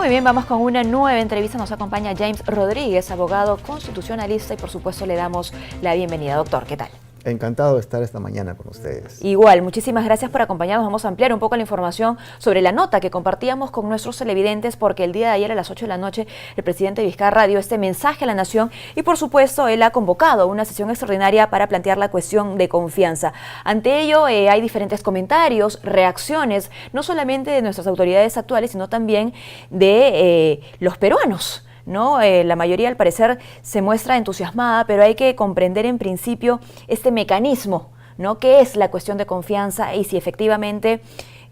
Muy bien, vamos con una nueva entrevista. Nos acompaña James Rodríguez, abogado constitucionalista, y por supuesto le damos la bienvenida. Doctor, ¿qué tal? Encantado de estar esta mañana con ustedes. Igual, muchísimas gracias por acompañarnos. Vamos a ampliar un poco la información sobre la nota que compartíamos con nuestros televidentes, porque el día de ayer a las 8 de la noche el presidente Vizcarra dio este mensaje a la nación y por supuesto él ha convocado una sesión extraordinaria para plantear la cuestión de confianza. Ante ello hay diferentes comentarios, reacciones, no solamente de nuestras autoridades actuales, sino también de los peruanos, ¿no? La mayoría al parecer se muestra entusiasmada, pero hay que comprender en principio este mecanismo, ¿no? ¿Qué es la cuestión de confianza y si efectivamente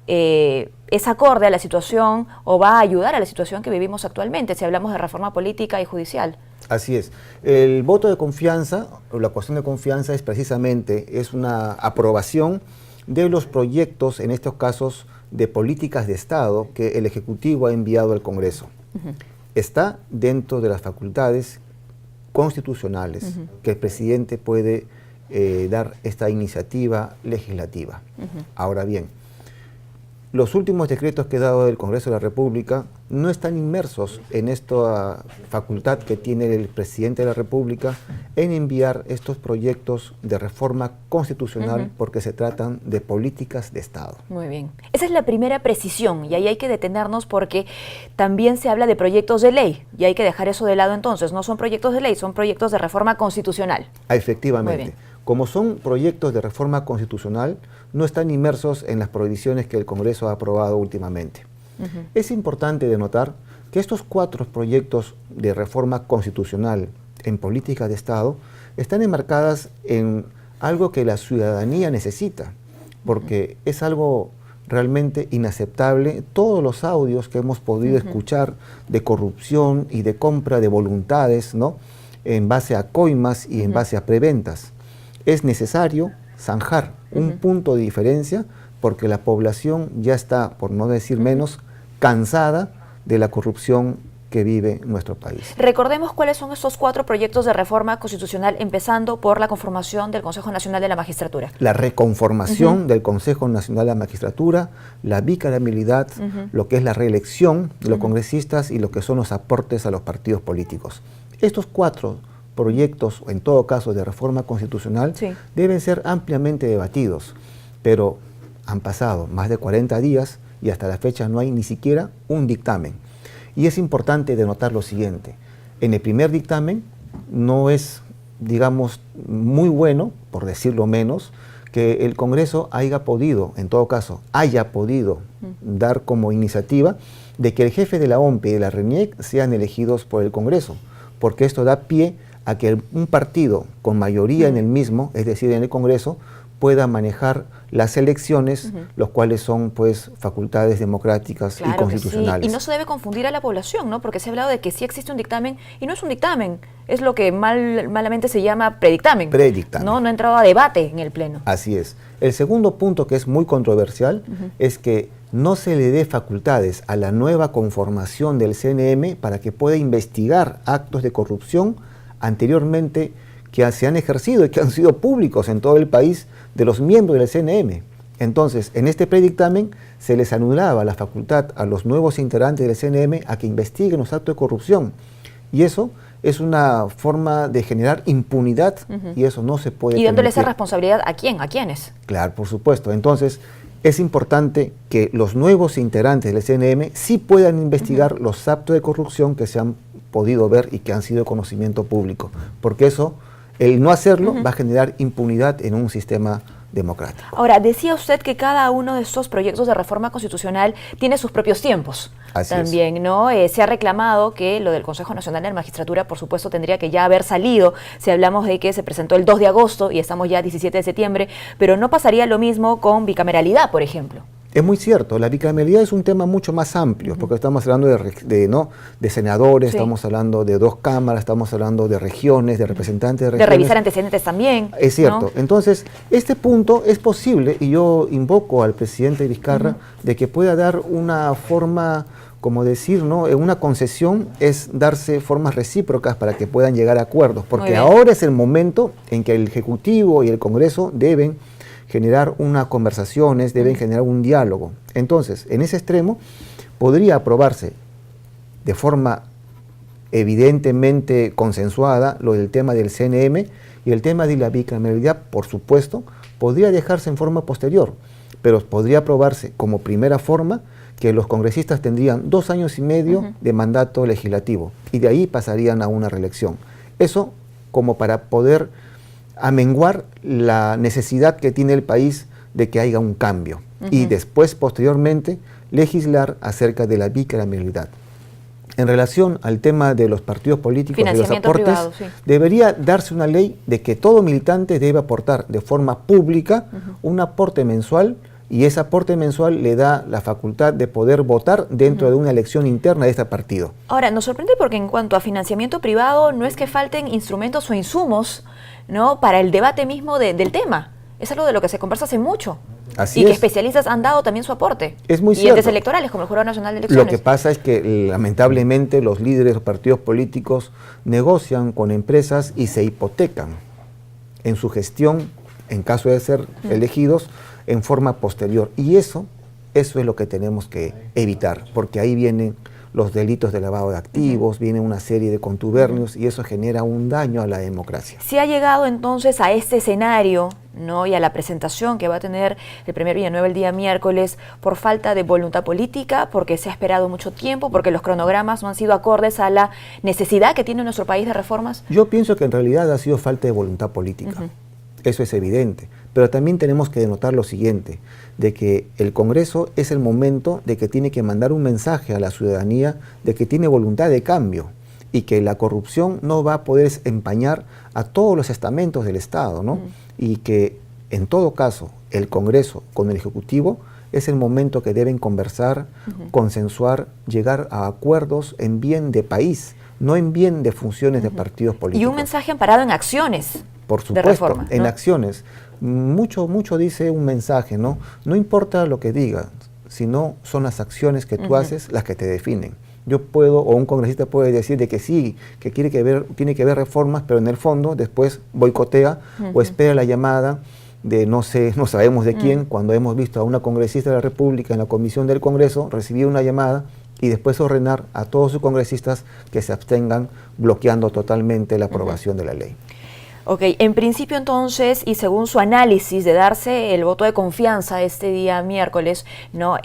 es acorde a la situación o va a ayudar a la situación que vivimos actualmente, si hablamos de reforma política y judicial? Así es. El voto de confianza, o la cuestión de confianza es precisamente una aprobación de los proyectos, en estos casos de políticas de Estado, que el Ejecutivo ha enviado al Congreso. Está dentro de las facultades constitucionales que el presidente puede dar esta iniciativa legislativa. Ahora bien, los últimos decretos que ha dado el Congreso de la República no están inmersos en esta facultad que tiene el presidente de la República en enviar estos proyectos de reforma constitucional porque se tratan de políticas de Estado. Muy bien. Esa es la primera precisión y ahí hay que detenernos porque también se habla de proyectos de ley y hay que dejar eso de lado entonces. No son proyectos de ley, son proyectos de reforma constitucional. Efectivamente. Como son proyectos de reforma constitucional, no están inmersos en las prohibiciones que el Congreso ha aprobado últimamente. Es importante denotar que estos 4 proyectos de reforma constitucional en política de Estado están enmarcadas en algo que la ciudadanía necesita, porque es algo realmente inaceptable todos los audios que hemos podido escuchar de corrupción y de compra de voluntades, ¿no?, en base a coimas y en base a preventas. Es necesario zanjar un punto de diferencia porque la población ya está, por no decir menos, cansada de la corrupción que vive nuestro país. Recordemos cuáles son estos 4 proyectos de reforma constitucional, empezando por la conformación del Consejo Nacional de la Magistratura. La reconformación del Consejo Nacional de la Magistratura, la bicameralidad, lo que es la reelección de los congresistas y lo que son los aportes a los partidos políticos. Estos 4 proyectos, en todo caso de reforma constitucional, deben ser ampliamente debatidos, pero han pasado más de 40 días y hasta la fecha no hay ni siquiera un dictamen. Y es importante denotar lo siguiente: en el primer dictamen no es, digamos, muy bueno, por decirlo menos, que el Congreso haya podido dar como iniciativa de que el jefe de la OMPE y de la RENIEC sean elegidos por el Congreso, porque esto da pie a que un partido con mayoría en el mismo, es decir, en el Congreso, pueda manejar las elecciones, los cuales son pues facultades democráticas y constitucionales. Sí. Y no se debe confundir a la población, ¿no? Porque se ha hablado de que sí existe un dictamen y no es un dictamen, es lo que malamente se llama predictamen. No ha entrado a debate en el Pleno. Así es. El segundo punto, que es muy controversial, es que no se le dé facultades a la nueva conformación del CNM para que pueda investigar actos de corrupción anteriormente que se han ejercido y que han sido públicos en todo el país de los miembros del CNM. Entonces, en este predictamen se les anulaba la facultad a los nuevos integrantes del CNM a que investiguen los actos de corrupción. Y eso es una forma de generar impunidad y eso no se puede permitir. ¿Y dándole esa responsabilidad a quién? ¿A quiénes? Claro, por supuesto. Entonces, es importante que los nuevos integrantes del CNM sí puedan investigar los actos de corrupción que se han podido ver y que han sido de conocimiento público, porque eso, el no hacerlo, va a generar impunidad en un sistema democrático. Ahora, decía usted que cada uno de estos proyectos de reforma constitucional tiene sus propios tiempos. Así también, es. ¿no? Se ha reclamado que lo del Consejo Nacional de la Magistratura, por supuesto, tendría que ya haber salido, si hablamos de que se presentó el 2 de agosto y estamos ya 17 de septiembre, pero no pasaría lo mismo con bicameralidad, por ejemplo. Es muy cierto, la bicameralidad es un tema mucho más amplio, porque estamos hablando de senadores, estamos hablando de 2 cámaras, estamos hablando de regiones, de representantes de regiones. De revisar antecedentes también. Es cierto. ¿No? Entonces, este punto es posible y yo invoco al presidente Vizcarra de que pueda dar una forma, como decir, ¿no?, una concesión es darse formas recíprocas para que puedan llegar a acuerdos, porque ahora es el momento en que el Ejecutivo y el Congreso deben generar unas conversaciones, deben generar un diálogo. Entonces, en ese extremo, podría aprobarse de forma evidentemente consensuada lo del tema del CNM, y el tema de la bicameralidad, por supuesto, podría dejarse en forma posterior, pero podría aprobarse como primera forma, que los congresistas tendrían 2 años y medio de mandato legislativo y de ahí pasarían a una reelección. Eso como para poder amenguar la necesidad que tiene el país de que haya un cambio y después, posteriormente, legislar acerca de la bicameralidad. En relación al tema de los partidos políticos, de los aportes, privado, sí, debería darse una ley de que todo militante debe aportar de forma pública un aporte mensual, y ese aporte mensual le da la facultad de poder votar dentro de una elección interna de este partido. Ahora, nos sorprende porque en cuanto a financiamiento privado, no es que falten instrumentos o insumos, ¿no?, para el debate mismo del tema. Es algo de lo que se conversa hace mucho. Así y que especialistas han dado también su aporte. Es muy cierto. Y entes electorales, como el Jurado Nacional de Elecciones. Lo que pasa es que lamentablemente los líderes o partidos políticos negocian con empresas y se hipotecan en su gestión, en caso de ser elegidos, en forma posterior. Y eso es lo que tenemos que evitar, porque ahí vienen los delitos de lavado de activos, viene una serie de contubernios y eso genera un daño a la democracia. Se ha llegado entonces a este escenario, ¿no?, y a la presentación que va a tener el premier Villanueva el día miércoles por falta de voluntad política, porque se ha esperado mucho tiempo, porque los cronogramas no han sido acordes a la necesidad que tiene nuestro país de reformas. Yo pienso que en realidad ha sido falta de voluntad política. Eso es evidente, pero también tenemos que denotar lo siguiente, de que el Congreso es el momento de que tiene que mandar un mensaje a la ciudadanía de que tiene voluntad de cambio y que la corrupción no va a poder empañar a todos los estamentos del Estado, ¿no? Y que en todo caso el Congreso con el Ejecutivo es el momento que deben conversar, consensuar, llegar a acuerdos en bien de país, no en bien de funciones de partidos políticos. Y un mensaje amparado en acciones. Por supuesto, de reforma, ¿no?, en acciones. Mucho dice un mensaje, ¿no? No importa lo que digas, sino son las acciones que tú haces las que te definen. Yo puedo, o un congresista puede decir de que sí, que tiene que haber reformas, pero en el fondo después boicotea o espera la llamada de no sabemos de quién, cuando hemos visto a una congresista de la República en la comisión del Congreso recibir una llamada y después ordenar a todos sus congresistas que se abstengan, bloqueando totalmente la aprobación de la ley. Ok, en principio entonces, y según su análisis de darse el voto de confianza este día miércoles, ¿no?,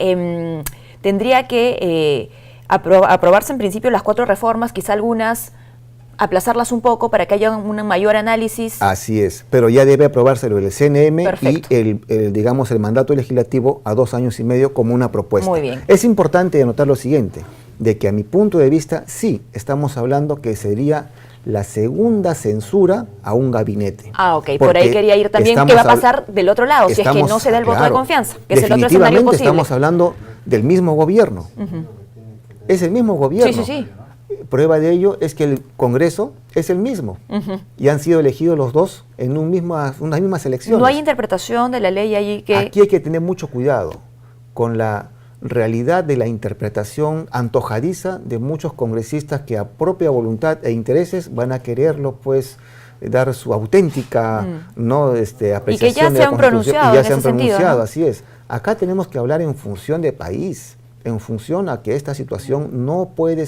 tendría que aprobarse en principio las 4 reformas, quizá algunas aplazarlas un poco para que haya un mayor análisis. Así es, pero ya debe aprobárselo el CNM. Perfecto. Y el mandato legislativo a 2 años y medio como una propuesta. Muy bien. Es importante anotar lo siguiente, de que a mi punto de vista sí estamos hablando que sería la segunda censura a un gabinete. Ah, ok, por ahí quería ir también. ¿Qué va a pasar del otro lado si es que no se da el voto de confianza? Que es el otro escenario posible. Estamos hablando del mismo gobierno. Es el mismo gobierno. Sí. Prueba de ello es que el Congreso es el mismo y han sido elegidos los dos en unas mismas elecciones. No hay interpretación de la ley allí que... Aquí hay que tener mucho cuidado con la realidad de la interpretación antojadiza de muchos congresistas que a propia voluntad e intereses van a quererlo, pues, dar su auténtica apreciación. Y que ya se han pronunciado en ese sentido, ¿no? Así es. Acá tenemos que hablar en función de país, en función a que esta situación no puede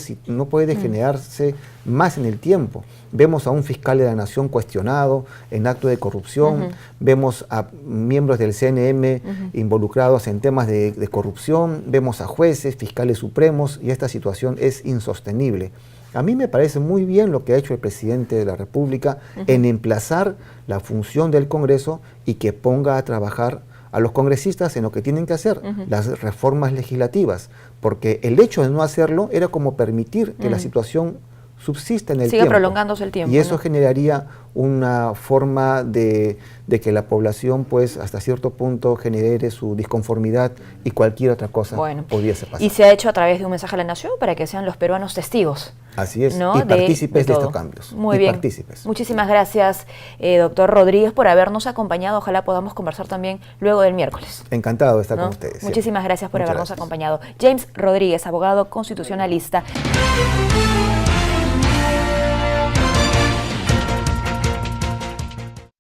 degenerarse más en el tiempo. Vemos a un fiscal de la Nación cuestionado en acto de corrupción, vemos a miembros del CNM involucrados en temas de corrupción, vemos a jueces, fiscales supremos, y esta situación es insostenible. A mí me parece muy bien lo que ha hecho el presidente de la República en emplazar la función del Congreso y que ponga a trabajar a los congresistas en lo que tienen que hacer, las reformas legislativas, porque el hecho de no hacerlo era como permitir que la situación subsista en el tiempo. Sigue prolongándose el tiempo. Y eso generaría una forma de que la población, pues, hasta cierto punto genere su disconformidad y cualquier otra cosa pudiese pasar. Y se ha hecho a través de un mensaje a la nación para que sean los peruanos testigos. Así es, ¿no?, y partícipes de estos cambios. Muy bien. Muchísimas gracias, doctor Rodríguez, por habernos acompañado. Ojalá podamos conversar también luego del miércoles. Encantado de estar con ustedes. Muchísimas gracias por habernos acompañado. James Rodríguez, abogado constitucionalista.